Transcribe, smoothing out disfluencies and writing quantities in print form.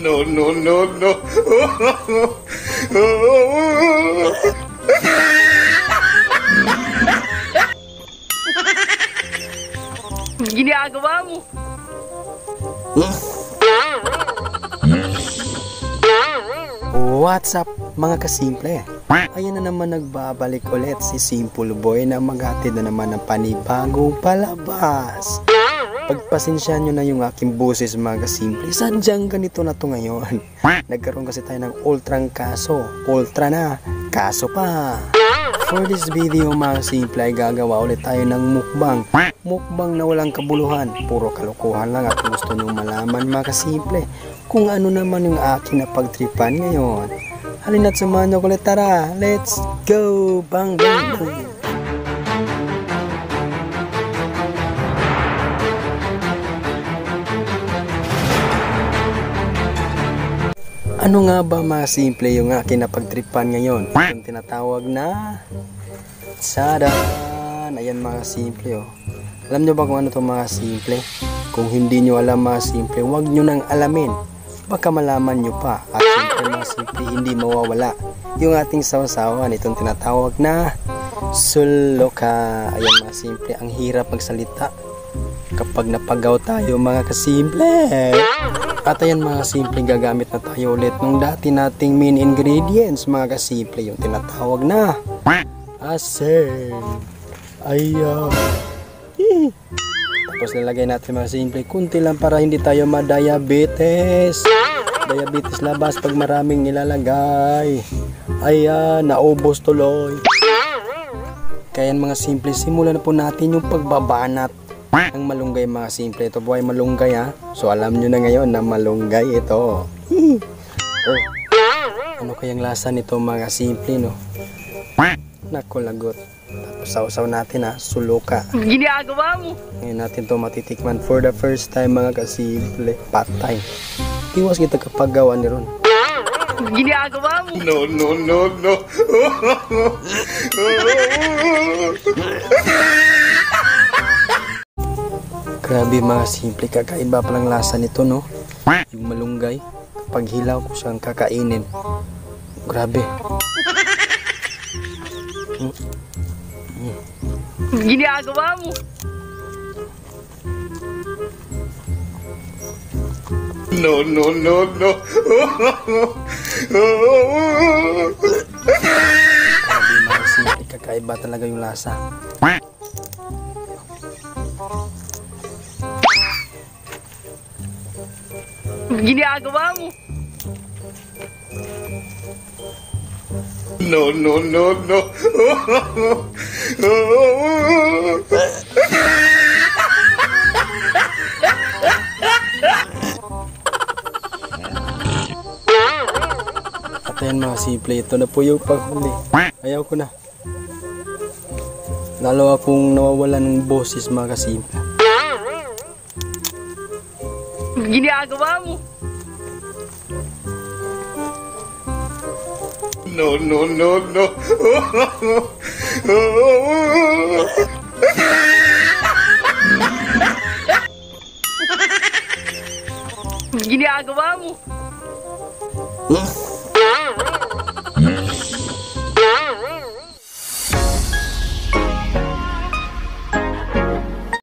No, no, no, no. Ginagawa mo? What's up mga kasimple? Ayan na naman nagbabalik ulit si Simple Boy na maghatid na naman ng panibagong palabas. Pagpasensya nyo na yung aking boses mga kasimple. Sadyang ganito na to ngayon. Nagkaroon kasi tayo ng ultrang kaso. Ultra na, kaso pa. For this video mga kasimple ay gagawa ulit tayo ng mukbang. Mukbang na walang kabuluhan. Puro kalokohan lang at gusto nyo malaman mga kasimple kung ano naman yung aking napagtripan ngayon. Halina't samahan nyo ulit, tara, let's go! Bang bang bang! Ano nga ba mga simple yung aking napagtripan ngayon? Yung tinatawag na Tsadan! Ayan mga simple oh. Alam nyo ba kung ano to mga simple? Kung hindi nyo alam mga simple, huwag nyo nang alamin. Baka malaman nyo pa. At siyempre mga simple, hindi mawawala yung ating sawsawan. Itong tinatawag na suloka. Ayan mga simple, ang hirap magsalita kapag napagaw tayo mga kasimple. At ayan mga simple, gagamit na tayo ulit nung dati nating main ingredients mga kasimple. Yung tinatawag na asin. Ayan. Tapos nilagay natin mga simple, kunti lang para hindi tayo ma-diabetes. Diabetes labas pag maraming nilalagay. Ayan, naubos tuloy. Kaya mga simple, simulan na po natin yung pagbabanat ng malunggay mga simple. Ito po ay malunggay ha. So alam nyo na ngayon na malunggay ito. Oh, ano kayang lasa nito mga simple no? Nako lagot. Tapos sausaw natin ha, suluka. Ginagawa mo? Ngayon natin to matitikman for the first time mga kasimple. Patay. Iwas kita kapag gawa ni Ron. Ginagawa mo? No, no, no, no. Grabe mga simple, kakaiba palang lasa nito no. Yung malunggay, kapag hilaw ko siyang kakainin. Grabe. Ginagawa mo? No, no, no, no. Grabe mga simple, kakaiba talaga yung lasa. Ginagawa mo? No, no, no, no. At ayan mga simple, ito na po yung paghuli. Ayaw ko na. Lalo akong nawawala ng boses mga kasimple. Ginagawa mo? No, no, no, no. Ginagawa mo?